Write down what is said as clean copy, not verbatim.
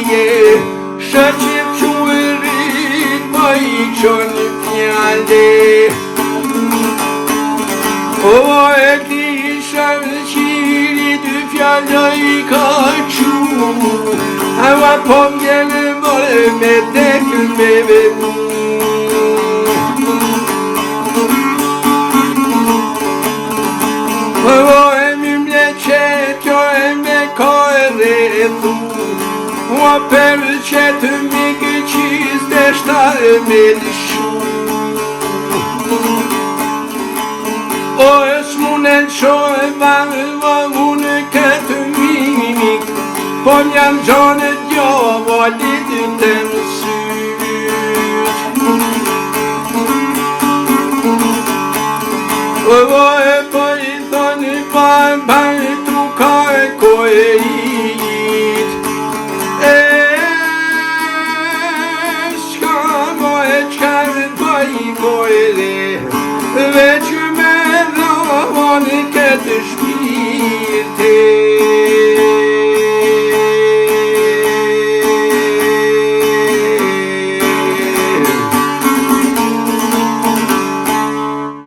je Shëqip quërit më I qënë fjallë O e kisha qiri dy fjallë I ka qu Ava po mjene more me tekë me vedu O e mi mleqet jo e me ka e rethu O për qëtë mi gëqiz dhe shtare me lëshu O e s'munen qoj ma unë këtë mimik Po m'jam gjone djovo lidin të më syt O e po I thoni pa tu ka e ko e it Shka mo e qare pa I ko e le Veç me dhavon këtë